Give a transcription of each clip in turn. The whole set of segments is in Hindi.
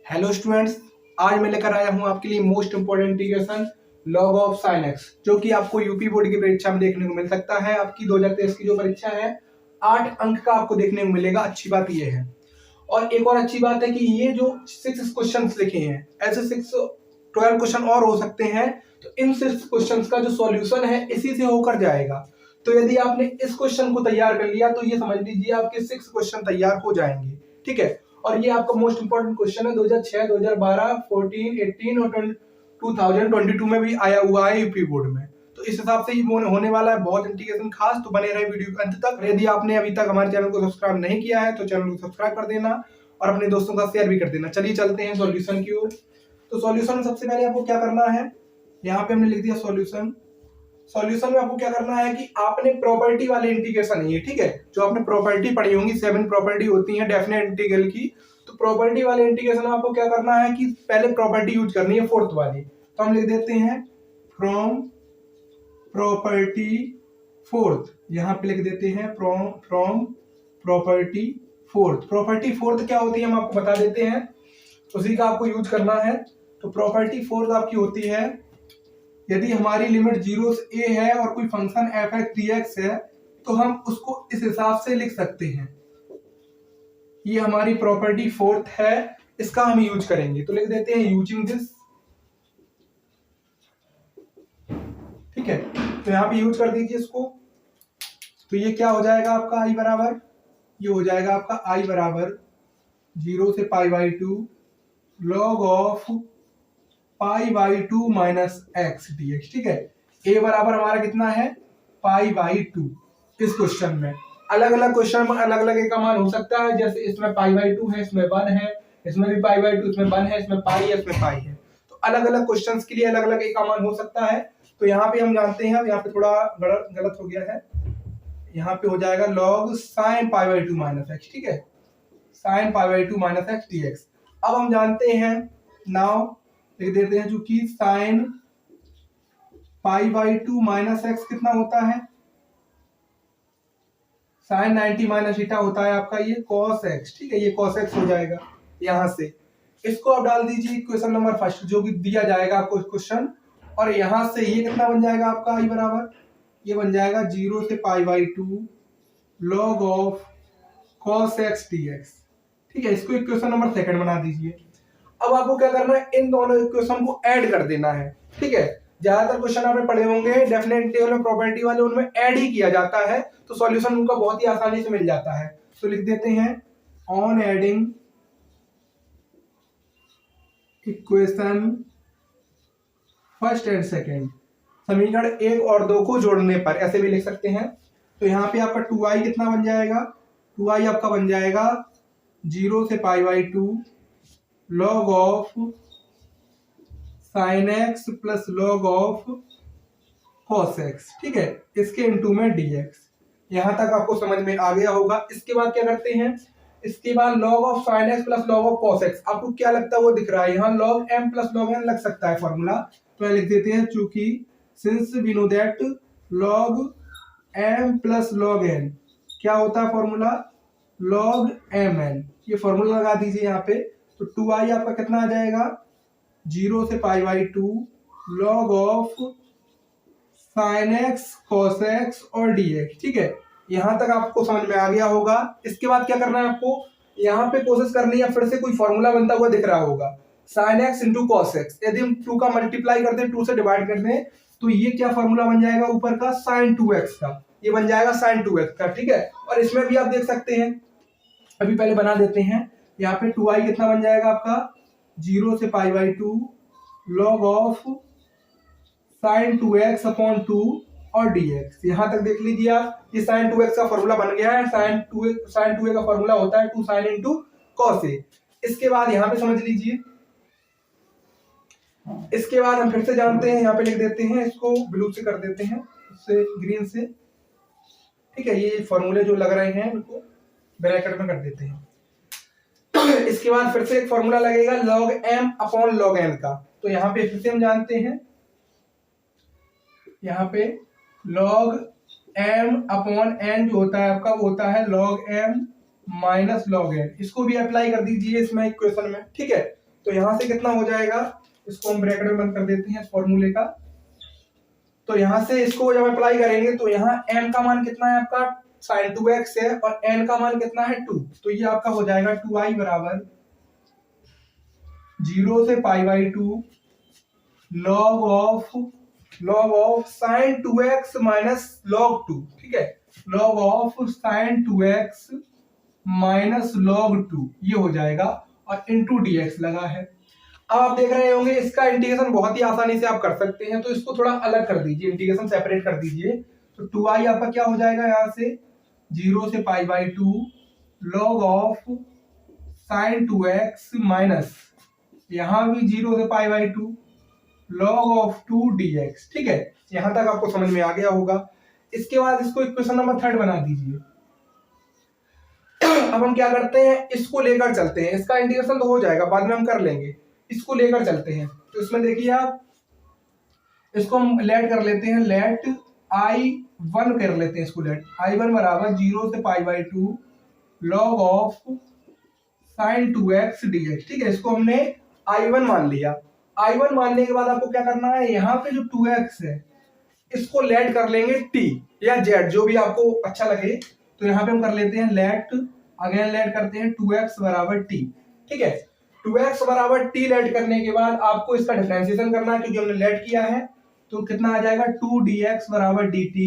हेलो स्टूडेंट्स, आज मैं लेकर आया हूं आपके लिए most important equation log of sine x, जो कि आपको यूपी बोर्ड की परीक्षा में देखने को मिल सकता है। आपकी 2023 की जो परीक्षा है 8 अंक का आपको देखने को मिलेगा। अच्छी बात यह है, और एक और अच्छी बात है कि ये जो 6 क्वेश्चन लिखे हैं, ऐसे 12 क्वेश्चन और हो सकते हैं। तो इन 6 क्वेश्चन का जो सॉल्यूशन है इसी से होकर जाएगा। तो यदि आपने इस क्वेश्चन को तैयार कर लिया तो ये समझ लीजिए आपके 6 क्वेश्चन तैयार हो जाएंगे। ठीक है, और ये आपका मोस्ट इंपोर्टेंट क्वेश्चन है। 2006, 2012, 14, 18 और 2022 में भी आया हुआ है यूपी बोर्ड में। तो इस हिसाब से ये होने वाला है बहुत इंटीग्रेशन खास। तो बने रहे वीडियो के अंत तक। यदि आपने अभी तक हमारे चैनल को सब्सक्राइब नहीं किया है तो चैनल को सब्सक्राइब कर देना और अपने दोस्तों का शेयर भी कर देना। चलिए चलते हैं सॉल्यूशन की ओर। तो सॉल्यूशन में सबसे पहले आपको क्या करना है, यहाँ पे हमने लिख दिया सॉल्यूशन। सॉल्यूशन में आपको क्या करना है कि आपने प्रॉपर्टी वाले इंटीग्रेशन है ये, ठीक है, जो आपने प्रॉपर्टी पढ़ी होंगी 7 प्रॉपर्टी होती है डेफिनेट इंटीग्रल की। तो प्रॉपर्टी वाले इंटीग्रेशन में आपको क्या करना है कि पहले प्रॉपर्टी यूज करनी है फोर्थ वाली। तो हम लिख देते हैं फ्रॉम प्रॉपर्टी फोर्थ, यहाँ पे लिख देते हैं from property fourth. Property fourth क्या होती है हम आपको बता देते हैं, उसी का आपको यूज करना है। तो प्रॉपर्टी फोर्थ आपकी होती है, यदि हमारी लिमिट 0 से a है और कोई फंक्शन f x dx है तो हम उसको इस हिसाब से लिख सकते हैं। ये हमारी प्रॉपर्टी फोर्थ है, इसका हम यूज करेंगे। तो लिख देते हैं यूजिंग दिस। ठीक है, तो यहाँ पे यूज कर दीजिए इसको। तो ये क्या हो जाएगा आपका i बराबर, ये हो जाएगा आपका i बराबर 0 से π/2 log of π/2 minus x dx। ठीक है, a बराबर हमारा कितना है π/2। इस क्वेश्चन में अलग अलग क्वेश्चन में अलग अलग a का मान हो सकता है। जैसे इसमें π/2 है, इसमें 1 है, इसमें भी π/2, इसमें 1 है, इसमें पाई है, इसमें पाई है। तो अलग अलग क्वेश्चंस के लिए अलग अलग a का मान हो सकता है। तो यहाँ पे हम जानते हैं, यहाँ पे थोड़ा गलत हो गया है, यहाँ पे हो जाएगा log sin π/2 माइनस x। ठीक है, sin π/2 माइनस x dx। अब हम जानते हैं, नाउ लिख देते हैं, चूंकि sin π/2 माइनस x कितना होता है, sin 90 माइनस थीटा होता है आपका ये cos x। ठीक है, ये cos x हो जाएगा। यहां से इसको आप डाल दीजिए इक्वेशन नंबर फर्स्ट जो कि दिया जाएगा आपको क्वेश्चन, और यहां से ये कितना बन जाएगा आपका i बराबर, ये बन जाएगा 0 से π/2 log of cos x dx। ठीक है, इसको इक्वेशन नंबर सेकंड बना दीजिए। अब आपको क्या करना है, इन दोनों इक्वेशन को ऐड कर देना है। ठीक है, ज्यादातर क्वेश्चन आपने पढ़े होंगे डेफिनेट इंटीग्रल में प्रॉपर्टी वाले, उनमें ऐड ही किया जाता है, तो सॉल्यूशन उनका बहुत ही आसानी से मिल जाता है। तो लिख देते हैं on adding equation first and second, समीकरण 1 और 2 को जोड़ने पर, ऐसे भी लिख सकते हैं। तो यहाँ पे आपका 2i कितना बन जाएगा, 2i आपका बन जाएगा 0 से π/2 log ऑफ sin x plus log of cos x। ठीक है, इसके इनटू में dx। यहां तक आपको समझ में आ गया होगा। इसके बाद क्या करते हैं, इसके बाद log ऑफ sin x plus log of cos x, आपको क्या लगता है वो दिख रहा है, यहाँ log m plus log n लग सकता है फॉर्मूला। तो लिख देते हैं, चूंकि since we know that log m plus log n क्या होता है फॉर्मूला, log mn। ये फॉर्मूला लगा दीजिए यहाँ पे। तो 2i आपका कितना आ जाएगा 0 से π/2 log ऑफ sin x cos x और dx। ठीक है, यहां तक आपको समझ में आ गया होगा। इसके बाद क्या करना है आपको, यहाँ पे कोशिश करनी है, फिर से कोई फॉर्मूला बनता हुआ दिख रहा होगा, sin x into cos x। यदि हम 2 का मल्टीप्लाई करते हैं, 2 से डिवाइड करते हैं, तो ये क्या फॉर्मूला बन जाएगा ऊपर का sin 2x का, ये बन जाएगा sin 2x का। ठीक है, और इसमें भी आप देख सकते हैं, अभी पहले बना देते हैं। यहाँ पे 2i कितना बन जाएगा आपका 0 से π/2 log ऑफ sin 2x अपॉन 2 और dx। यहां तक देख लीजिए आप, ये sin 2x का फॉर्मूला बन गया है। sin 2a का फॉर्मूला होता है 2 sin इंटू cos a। इसके बाद यहाँ पे समझ लीजिए, इसके बाद हम फिर से जानते हैं, यहाँ पे लिख देते हैं, इसको ब्लू से कर देते हैं, उससे ग्रीन से। ठीक है, ये फॉर्मूले जो लग रहे हैं उनको ब्रैकेट में कर देते हैं। इसके बाद फिर से एक फॉर्मूला लगेगा log m upon log n का। तो यहाँ पे फिर से हम जानते हैं, यहाँ पे log m अपॉन n जो होता है आपका, वो होता है log m minus log n। इसको भी अप्लाई कर दीजिए इसमें इक्वेशन में। ठीक है, तो यहाँ से कितना हो जाएगा, इसको हम ब्रैकेट में बंद कर देते हैं इस फॉर्मूले का। तो यहाँ से इसको जब अप्लाई करेंगे तो यहाँ m का मान कितना है आपका sin 2x है और n का मान कितना है 2, तो ये आपका हो जाएगा 2i बराबर 0 से π/2 log ऑफ sin 2x माइनस log 2, ठीक है, log ऑफ sin 2x माइनस log 2 ये हो जाएगा और इंटू dx लगा है। अब आप देख रहे होंगे इसका इंटीग्रेशन बहुत ही आसानी से आप कर सकते हैं, तो इसको थोड़ा अलग कर दीजिए, इंटीग्रेशन सेपरेट कर दीजिए। तो 2i आपका क्या हो जाएगा, यहाँ से 0 से π/2 log ऑफ sin 2x माइनस यहाँ भी 0 से π/2 log ऑफ 2 dx, ठीक है, यहां तक आपको समझ में आ गया होगा। इसके बाद इसको इक्वेशन नंबर 3 बना दीजिए। अब हम क्या करते हैं, इसको लेकर चलते हैं, इसका इंटीग्रेशन तो हो जाएगा, बाद में हम कर लेंगे, इसको लेकर चलते हैं। तो इसमें देखिए आप, इसको हम लेट कर लेते हैं, लेट i1 कर लेते हैं, इसको लेट i1 बराबर 0 से π/2 log ऑफ sin 2x dx, ठीक है, इसको हमने i1 मान लिया। i1 मानने के बाद आपको क्या करना है, यहाँ पे जो 2x है इसको लेट कर लेंगे t या z, जो भी आपको अच्छा लगे। तो यहाँ पे हम कर लेते हैं लेट, अगेन लेट करते हैं 2x बराबर t, ठीक है, 2x बराबर t लेट करने के बाद आपको इसका डिफरेंशिएशन करना है, क्योंकि हमने लेट किया है। तो कितना आ जाएगा 2 dx बराबर dt,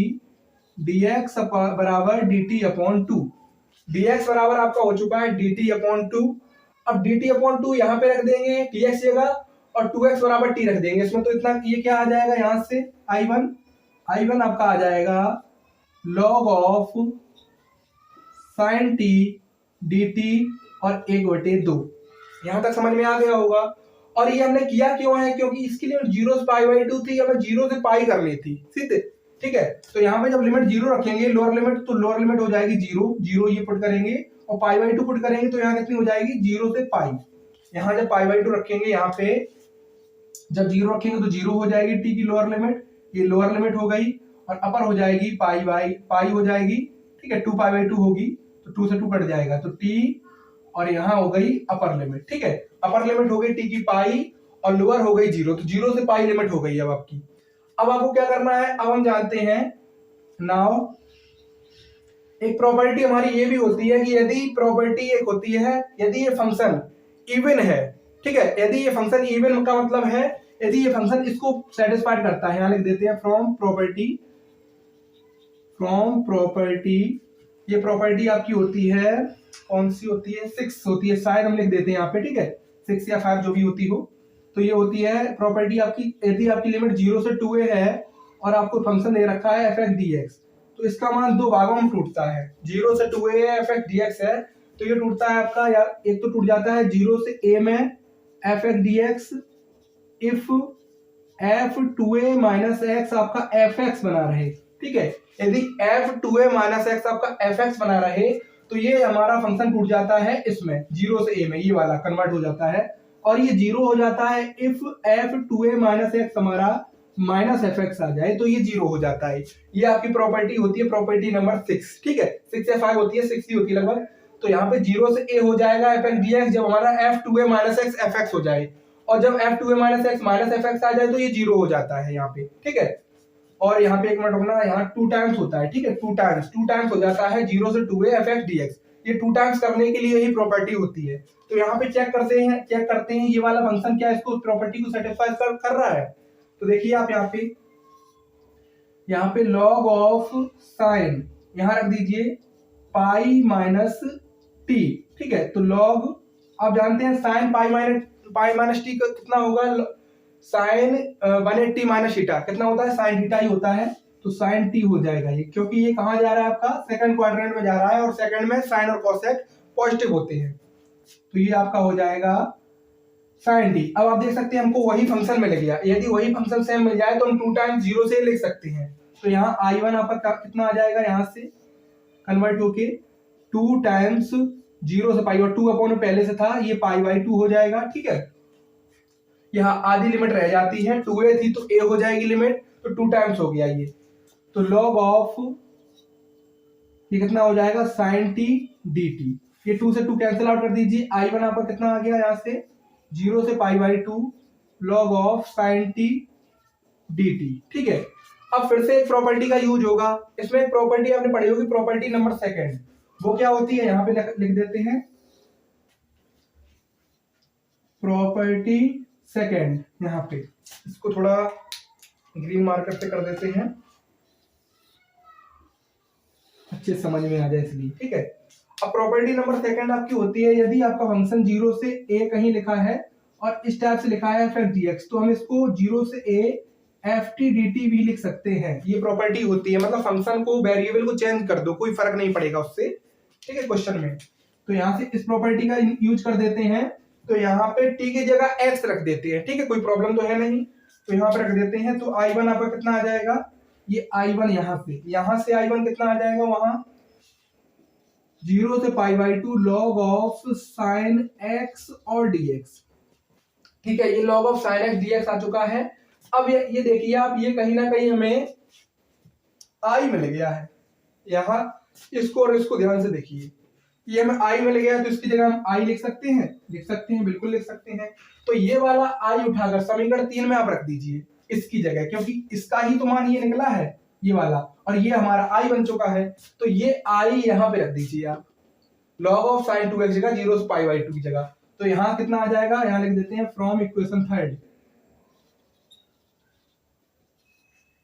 dx बराबर dt अपॉन 2, dx बराबर आपका हो चुका है dt अपॉन 2। अब dt अपॉन 2 यहाँ पे रख देंगे dx जगह और 2x बराबर t रख देंगे इसमें। तो इतना ये क्या आ जाएगा, यहाँ से i1 आपका आ जाएगा log ऑफ sin t dt और 1/2। यहाँ तक समझ में आ गया होगा। और ये हमने किया क्यों है, क्योंकि इसकी लिमिट 0 से π/2 थी, हमें 0 से पाई करनी थी, सीधे, ठीक है। तो यहाँ पे जब लिमिट 0 रखेंगे लोअर लिमिट, तो लोअर लिमिट हो जाएगी 0 ये पुट करेंगे और π/2 पुट करेंगे, तो यहाँ कितनी हो जाएगी 0 से पाई। यहाँ जब π/2 रखेंगे, यहाँ पे जब 0 रखेंगे तो 0 हो जाएगी t की लोअर लिमिट, ये लोअर लिमिट हो गई, और अपर हो जाएगी पाई हो जाएगी, ठीक है, 2π/2 होगी, तो 2 से 2 कट जाएगा, तो t, और यहाँ हो गई अपर लिमिट, ठीक है, अपर लिमिट हो गई t की पाई और लोअर हो गई 0, तो 0 से पाई लिमिट हो गई अब आपकी। अब आपको क्या करना है, अब हम जानते हैं नाउ एक प्रॉपर्टी हमारी ये भी होती है कि यदि प्रॉपर्टी एक होती है, यदि ये फंक्शन इवन है, ठीक है, यदि ये फंक्शन इवन का मतलब है यदि ये फंक्शन इसको सेटिस्फाइड करता है, यहाँ लिख देते हैं फ्रॉम प्रॉपर्टी, ये प्रॉपर्टी आपकी होती है, कौन सी होती है, 6 होती है शायद, हम लिख देते हैं यहाँ पे, ठीक है, 6 या 5 जो भी होती हो। तो ये होती है प्रॉपर्टी आपकी, यदि आपकी लिमिट 0 से 2a है और आपको फंक्शन दे रखा है f(x) dx, तो इसका मान दो भागों में टूटता है, 0 से 2a है f(x) dx है, तो ये टूटता है आपका यार, एक तो टूट जाता है 0 से a में f(x) dx if f2a minus x आपका fx बना रहे, ठीक है, यदि f2a माइनस x आपका fx बना रहे तो ये हमारा फंक्शन टूट जाता है इसमें 0 से a में, ये वाला कन्वर्ट हो जाता है, और ये 0 हो जाता है इफ f2a माइनस x हमारा माइनस fx आ जाए, तो ये 0 हो जाता है। ये आपकी प्रॉपर्टी होती है, प्रॉपर्टी नंबर 6, ठीक है, 6 या 5 होती है, 6 ही होती है लगभग। तो यहाँ पे 0 से a हो जाएगा f(x) dx जब हमारा f2a माइनस x fx हो जाए, और जब f2a minus x minus fx आ जाए तो ये 0 हो जाता है यहाँ पे, ठीक है। और यहाँ पे एक मिनट रुकना, यहाँ 2 टाइम्स होता है, ठीक है, 2 टाइम्स हो जाता है 0 से 2a f(x) dx, ये 2 टाइम्स करने के लिए ही प्रॉपर्टी होती है। तो यहाँ पे चेक करते हैं ये वाला फंक्शन क्या इसको प्रॉपर्टी को सेटिस्फाई कर रहा है। तो देखिए आप यहाँ पे log ऑफ साइन यहाँ रख दीजिए पाई माइनस t, ठीक है, तो log आप जानते हैं साइन पाई माइनस टी कितना होगा, साइन 180 माइनस थीटा कितना होता है, साइन थीटा ही होता है, तो साइन टी हो जाएगा ये, क्योंकि ये कहाँ जा रहा है आपका सेकंड क्वाड्रेंट में जा रहा है, और सेकंड में साइन और कोसेक पॉजिटिव होते हैं, तो ये आपका हो जाएगा साइन टी। अब आप देख सकते हैं हमको वही फंक्शन मिल गया, यदि वही फंक्शन सेम मिल जाए तो हम 2 टाइम्स 0 से लिख सकते हैं। तो यहाँ i1 आपका कितना आ जाएगा, यहाँ से कन्वर्ट होके 2 टाइम्स 0 से पाई, और 2 अपॉन पहले से था, ये π/2 हो जाएगा, ठीक है। यहाँ आधी लिमिट रह जाती है, 2a थी तो a हो जाएगी लिमिट, तो 2 टाइम्स हो गया ये, तो log ऑफ ये कितना हो जाएगा sin t dt, ये 2 से 2 कैंसिल आउट कर दीजिए, i1 आपका कितना आ गया यहाँ से 0 से π/2 log ऑफ sin t dt। ठीक है, अब फिर से एक प्रॉपर्टी का यूज होगा। इसमें एक प्रॉपर्टी आपने पढ़ी होगी, प्रॉपर्टी नंबर सेकंड। वो क्या होती है, यहां पे लिख देते हैं प्रॉपर्टी सेकंड। यहां पे इसको थोड़ा ग्रीन मार्कर से कर देते हैं, अच्छे समझ में आ जाए इसलिए। ठीक है, अब प्रॉपर्टी नंबर सेकंड आपकी होती है, यदि आपका फंक्शन 0 से a कहीं लिखा है और इस टाइप से लिखा है f(dx), तो हम इसको 0 से a ft dt भी लिख सकते हैं। ये प्रॉपर्टी होती है, मतलब फंक्शन को, वेरिएबल को चेंज कर दो, कोई फर्क नहीं पड़ेगा उससे। ठीक है, क्वेश्चन में तो यहां से इस प्रॉपर्टी का यूज कर देते हैं। तो यहाँ पे t की जगह x रख देते हैं। ठीक है, कोई प्रॉब्लम तो है नहीं, तो यहाँ पे रख देते हैं। तो I1 आपका कितना आ जाएगा, ये I1 यहाँ से I1 कितना आ जाएगा, वहां 0 से π/2 log ऑफ sin x और dx। ठीक है, ये log ऑफ sin x dx आ चुका है। अब ये देखिए आप, ये कहीं ना कहीं हमें I मिल गया है। यहाँ इसको और इसको ध्यान से देखिए, ये हमें I मिल गया, तो इसकी जगह हम I लिख सकते हैं, बिल्कुल लिख सकते हैं। तो ये वाला I उठाकर समीकरण 3 में आप रख दीजिए इसकी जगह, क्योंकि इसका ही तो मान ये निकला है, ये वाला, और ये हमारा I बन चुका है। तो ये I यहाँ पे रख दीजिए आप, log ऑफ sin 2x जगह 0 से π/2 की जगह। तो यहाँ कितना आ जाएगा, यहाँ लिख देते हैं फ्रॉम इक्वेशन थर्ड।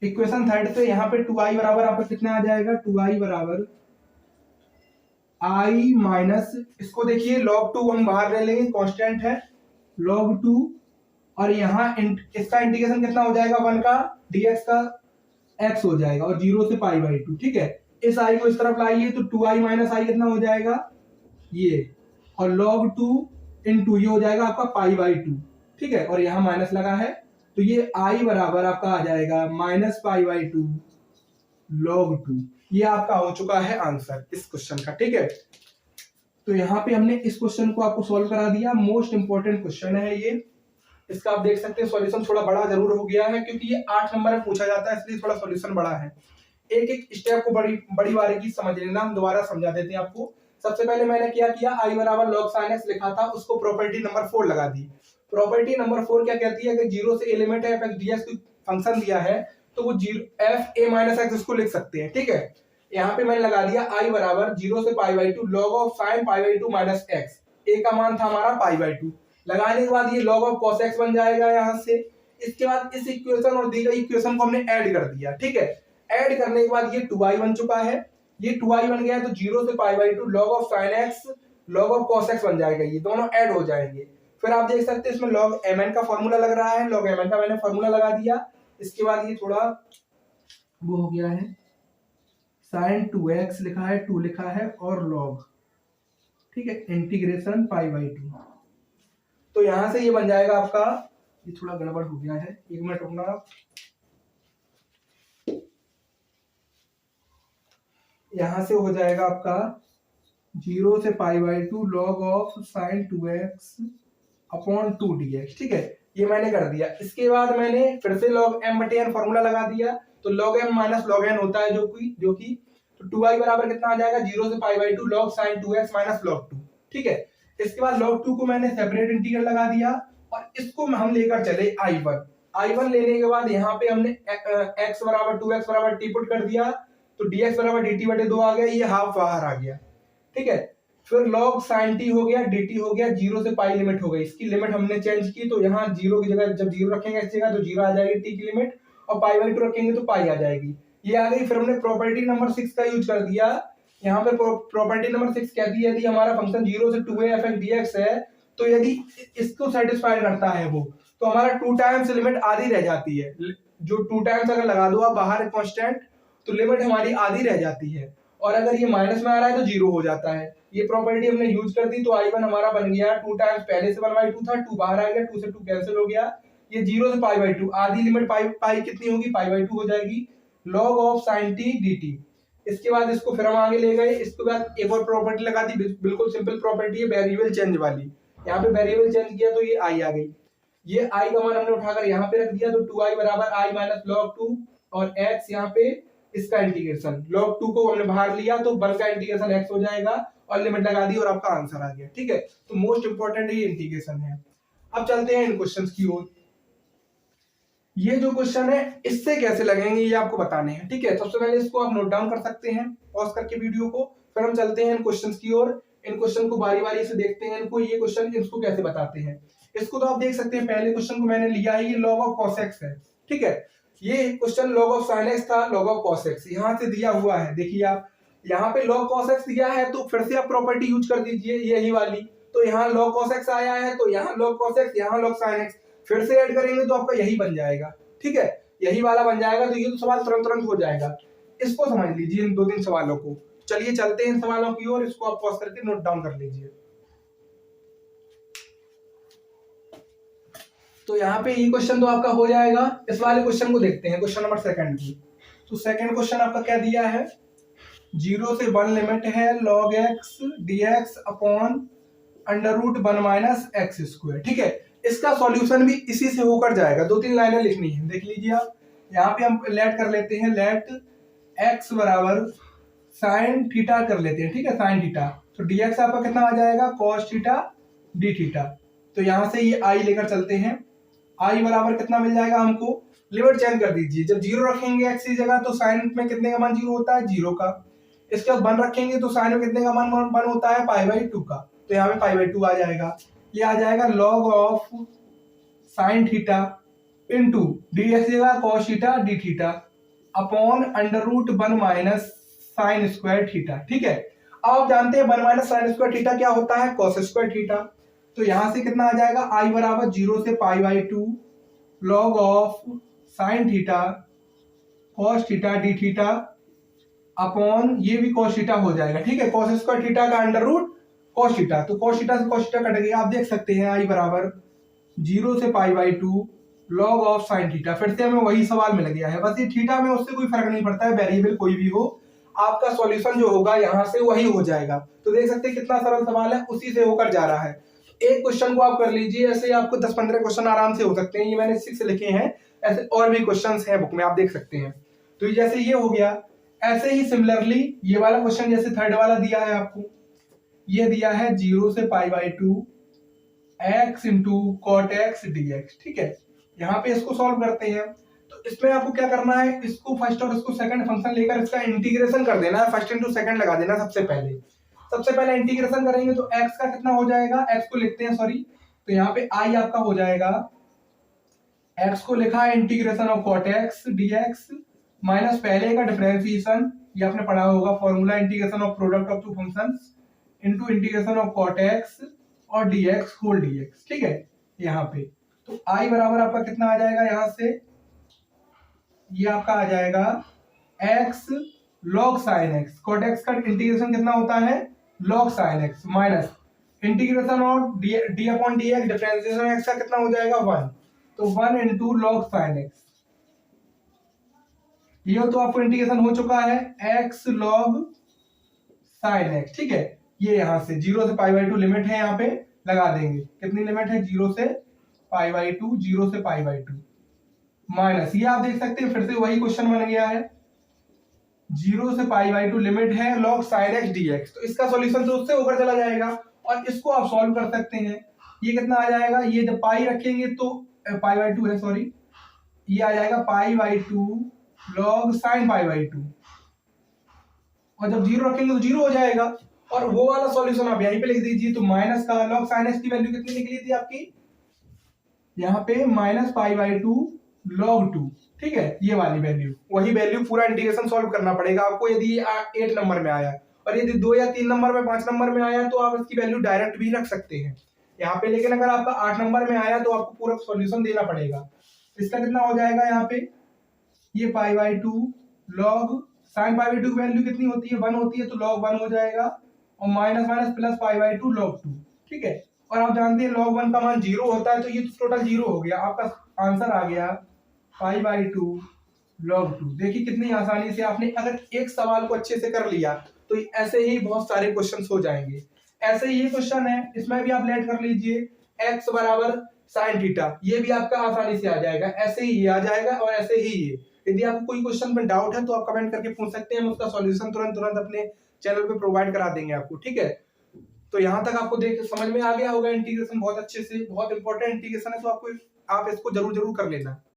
तो यहाँ पे 2i बराबर आपका कितना आ जाएगा, 2i बराबर i माइनस, इसको देखिए log 2 हम बाहर ले लेंगे, कांस्टेंट है log 2, और यहाँ इसका इंटीग्रेशन कितना हो जाएगा, 1 का dx का x हो जाएगा, और 0 से π/2। ठीक है, इस i को इस तरफ लाइए, तो 2i माइनस i कितना हो जाएगा, ये, और log 2 इंटू ये हो जाएगा आपका π/2। ठीक है, और यहाँ माइनस लगा है, तो ये i बराबर आपका आ जाएगा माइनस π/2 log 2। ये आपका हो चुका है आंसर इस क्वेश्चन का। ठीक है, तो यहाँ पे हमने इस क्वेश्चन को आपको सॉल्व करा दिया। मोस्ट इंपॉर्टेंट क्वेश्चन है ये, इसका आप देख सकते हैं सॉल्यूशन थोड़ा बड़ा जरूर हो गया है, क्योंकि ये 8 नंबर में पूछा जाता है, इसलिए थोड़ा सॉल्यूशन बड़ा है। एक एक स्टेप को बड़ी बारीकी समझ लेना, हम दोबारा समझा देते हैं आपको। सबसे पहले मैंने क्या किया, i बराबर log sin x लिखा था, उसको प्रॉपर्टी नंबर 4 लगा दी। प्रॉपर्टी नंबर 4 क्या कहती है कि 0 से a लिमिट है f dx कोई फंक्शन दिया है, तो वो f a माइनस x इसको लिख सकते हैं। ठीक है, यहाँ पे मैंने लगा दिया i बराबर 0 से π/2 log ऑफ sin π/2 माइनस x। a का मान था हमारा π/2, लगाने के बाद ये log ऑफ cos x बन जाएगा यहाँ से। इसके बाद इस इक्वेशन और दी गई इक्वेशन को हमने ऐड कर दिया। ठीक है, ऐड करने के बाद ये 2i बन चुका है, ये 2i बन गया, तो 0 से π/2 log ऑफ sin x log of cos x बन जाएगा, ये दोनों ऐड हो जाएंगे। फिर आप देख सकते हैं इसमें log mn का फॉर्मूला लग रहा है, log mn का मैंने फॉर्मूला लगा दिया। इसके बाद ये थोड़ा वो हो गया है, sin 2x लिखा है, 2 लिखा है, और log, ठीक है, इंटीग्रेशन π/2। तो यहां से ये बन जाएगा आपका, ये थोड़ा गड़बड़ हो गया है, 1 मिनट रुकना आप। यहां से हो जाएगा आपका 0 से π/2 log ऑफ sin 2x अपॉन 2 dx। ठीक है, ये मैंने कर दिया। इसके बाद मैंने फिर से log m/n फॉर्मूला लगा दिया, तो log m minus log n होता है, जो कि तो 2i बराबर कितना आ जाएगा, 0 से π/2 log sin 2x minus log 2। ठीक है, इसके बाद log 2 को मैंने सेपरेट इंटीग्रल लगा दिया, और इसको हम लेकर चले i1 लेने के बाद यहाँ पे हमने x बराबर 2x बराबर t पुट कर दिया, तो dx बराबर dt बटे 2 आ गया, ये हाफ बाहर आ गया। ठीक है, फिर log sin t हो गया, dt हो गया, 0 से पाई लिमिट हो गई, इसकी लिमिट हमने चेंज की, तो यहाँ 0 की जगह जब 0 रखेंगे इस जगह, तो 0 आ जाएगी t की लिमिट, और π/2 रखेंगे तो पाई आ जाएगी, ये आ गई। फिर हमने प्रॉपर्टी नंबर 6 का यूज कर दिया। यहाँ पे प्रॉपर्टी नंबर 6 कहती है यदि हमारा फंक्शन 0 से 2a f dx है, तो यदि इसको सेटिस्फाई करता है वो, तो हमारा 2 टाइम्स लिमिट आधी रह जाती है। जो 2 टाइम्स अगर लगा दो आप बाहर कांस्टेंट, तो लिमिट हमारी आधी रह जाती है, और अगर ये माइनस में आ रहा है तो 0 हो जाता है। ये प्रॉपर्टी हमने यूज कर दी, तो i1 हमारा बन गया 2 टाइम्स, पहले से 1/2 था, 2 बाहर आ गया, 2 से 2 कैंसिल हो गया, ये 0 से π/2, आधी लिमिट पाई कितनी होगी, π/2 हो जाएगी, log ऑफ sin t dt। इसके बाद इसको फिर हम आगे ले गए। इसके बाद एक और प्रॉपर्टी लगा दी, बिल्कुल सिंपल प्रॉपर्टी है, वेरिएबल चेंज वाली। यहाँ पे वेरिएबल चेंज किया तो ये i आ गई, ये i का मान हमने उठाकर यहाँ पे रख दिया, तो 2i बराबर i माइनस log 2, और x यहाँ पे इसका इंटीग्रेशन, log 2 को हमने बाहर लिया, तो 1 का इंटीग्रेशन x हो जाएगा, और लिमिट लगा दी, और आपका आंसर आ गया। ठीक है, तो मोस्ट इंपोर्टेंट ये इंटीग्रेशन है। अब चलते हैं इन क्वेश्चंस की ओर। ये जो क्वेश्चन है इससे कैसे लगेंगे ये आपको बताने हैं, ठीक है। सबसे पहले इसको आप नोट डाउन कर सकते हैं पॉज करके वीडियो को, फिर हम चलते हैं इन क्वेश्चंस की ओर। इन क्वेश्चन को बारी बारी से देखते हैं, इनको ये क्वेश्चन इसको कैसे बताते हैं। इसको तो आप देख सकते हैं, पहले क्वेश्चन को मैंने लिया है, ये log ऑफ cos x है, ठीक है। ये क्वेश्चन log ऑफ sin x था, log ऑफ cos x यहाँ से दिया हुआ है। देखिए आप यहाँ पे log cos x दिया है तो फिर से आप प्रॉपर्टी यूज कर दीजिए यही वाली। तो यहाँ log cos x आया है तो यहाँ log cos x, यहाँ log sin x, फिर से ऐड करेंगे तो आपका यही बन जाएगा, ठीक है, यही वाला बन जाएगा। तो ये तो सवाल तुरंत हो जाएगा। इसको समझ लीजिए इन 2-3 सवालों को। चलिए चलते हैं इन सवालों की ओर, इसको आप पॉज करके नोट डाउन कर लीजिए। तो यहाँ पे ये क्वेश्चन तो आपका हो जाएगा। इस वाले क्वेश्चन को देखते हैं, क्वेश्चन नंबर 2 की। तो सेकंड क्वेश्चन आपका क्या दिया है, 0 से 1 लिमिट है log x dx upon √1 minus x square, ठीक है। इसका सॉल्यूशन भी इसी से होकर जाएगा। 2-3 लाइनें लिखनी है, देख लीजिए आप। यहाँ पे हम लेट कर लेते हैं, लेट x बराबर साइन थीटा कर लेते हैं, ठीक है, साइन थीटा। तो dx आपका कितना आ जाएगा, cos थीटा d थीटा। तो यहाँ से ये i लेकर चलते हैं, i बराबर कितना मिल जाएगा हमको, लिमिट चेंज कर दीजिए। जब 0 रखेंगे x की जगह तो साइन में कितने का मान 0 होता है, 0 का। इसके बाद 1 रखेंगे तो साइन में कितने का मान 1 होता है, π/2 का। तो यहाँ पे π/2 आ जाएगा। ये आ जाएगा log of sine theta into dx की जगह cos theta d theta upon √1 minus sine square theta, ठीक है। अब आप जानते हैं 1 माइनस साइन स्क्वायर थीटा क्या होता है, cos स्क्वायर थीटा। तो यहां से कितना आ जाएगा, i बराबर 0 से π/2 log of sine theta cos theta d theta upon ये भी cos थीटा हो जाएगा, ठीक है। cos स्क्वायर थीटा का √ cos थीटा, तो cos थीटा से cos थीटा कट गया। आप देख सकते हैं i बराबर 0 से π/2 log ऑफ साइन थीटा। फिर से हमें वही सवाल मिल गया है, बस ये थीटा में उससे कोई फर्क नहीं पड़ता है, वेरिएबल कोई भी हो, आपका सॉल्यूशन जो होगा यहाँ से वही हो जाएगा। तो देख सकते हैं कितना सरल सवाल है, उसी से होकर जा रहा है। एक क्वेश्चन को आप कर लीजिए, ऐसे आपको 10-15 क्वेश्चन आराम से हो सकते हैं। ये मैंने 6 लिखे हैं, ऐसे और भी क्वेश्चन हैं बुक में, आप देख सकते हैं। तो जैसे ये हो गया, ऐसे ही सिमिलरली ये वाला क्वेश्चन जैसे थर्ड वाला दिया है आपको, ये दिया है 0 से π/2 x into cot x dx, ठीक है। यहाँ पे इसको सॉल्व करते हैं। तो इसमें आपको क्या करना है, इसको फर्स्ट और इसको सेकंड फंक्शन लेकर इसका इंटीग्रेशन कर देना है, फर्स्ट इंटू सेकंड लगा देना। सबसे पहले इंटीग्रेशन करेंगे तो x का कितना हो जाएगा, x को लिखते हैं, सॉरी। तो यहाँ पे i आपका हो जाएगा, x को लिखा है integration of cot x dx minus पहले का डिफरेंशिएशन, ये आपने पढ़ा होगा formula, integration of product of 2 functions into integration of cot x और dx होल dx, ठीक है। यहाँ पे तो i बराबर आपका कितना आ जाएगा, यहाँ से ये आपका आ जाएगा x log sin x, cot x का इंटीग्रेशन कितना होता है, log sin x minus integration of d upon dx, differentiation x का कितना हो जाएगा 1, तो 1 इंटू log sin x। ये तो आपको इंटीग्रेशन हो चुका है, x log sin x, ठीक है। ये यहाँ से 0 से π/2 लिमिट है, यहाँ पे लगा देंगे, कितनी लिमिट है, 0 से π/2, 0 से π/2 माइनस, ये आप देख सकते हैं फिर से वही क्वेश्चन बन गया है, 0 से π/2 लिमिट है log sin x dx। तो इसका सॉल्यूशन तो उससे होकर चला जाएगा और इसको आप सॉल्व कर सकते हैं। ये कितना आ जाएगा, ये जब पाई रखेंगे तो π/2 है, सॉरी, ये आ जाएगा π/2 log sin π/2, और जब 0 रखेंगे तो 0 हो जाएगा। और वो वाला सॉल्यूशन आप यहीं पे लिख दीजिए। तो माइनस का log sin x की वैल्यू कितनी निकली थी आपकी, यहाँ पे माइनस π/2 log 2, ठीक है, ये वाली वैल्यू, वही वैल्यू पूरा इंटीग्रेशन सॉल्व करना पड़ेगा आपको। यदि 8 नंबर में आया और यदि 2 या 3 नंबर में 5 नंबर में आया तो आप इसकी वैल्यू डायरेक्ट भी रख सकते हैं यहाँ पे, लेकिन अगर आपका 8 नंबर में आया तो आपको पूरा सॉल्यूशन देना पड़ेगा। इसका कितना हो जाएगा, यहाँ पे ये π/2 log sin π/2 की वैल्यू कितनी होती है, 1 होती है, तो log 1 हो जाएगा, और माइनस माइनस प्लस π/2 log 2, ठीक है। और आप जानते हैं log 1 का मान 0 होता है, तो ये तो टोटल 0 हो गया, आपका आंसर आ गया π/2 log 2। देखिए कितनी आसानी से आपने अगर एक सवाल को अच्छे से कर लिया तो ऐसे ही बहुत सारे क्वेश्चंस हो जाएंगे। ऐसे ही ये क्वेश्चन है, इसमें भी आप लेट कर लीजिए, x बराबर साइन थीटा, ये भी आपका आसानी से आ जाएगा, ऐसे ही ये आ जाएगा और ऐसे ही ये। यदि आपको कोई क्वेश्चन में डाउट है तो आप कमेंट करके पूछ सकते हैं, हम उसका सॉल्यूशन तुरंत अपने चैनल पे प्रोवाइड करा देंगे आपको, ठीक है। तो यहाँ तक आपको देख समझ में आ गया होगा इंटीग्रेशन बहुत अच्छे से, बहुत इंपॉर्टेंट इंटीग्रेशन है, तो आप इसको जरूर जरूर कर लेना।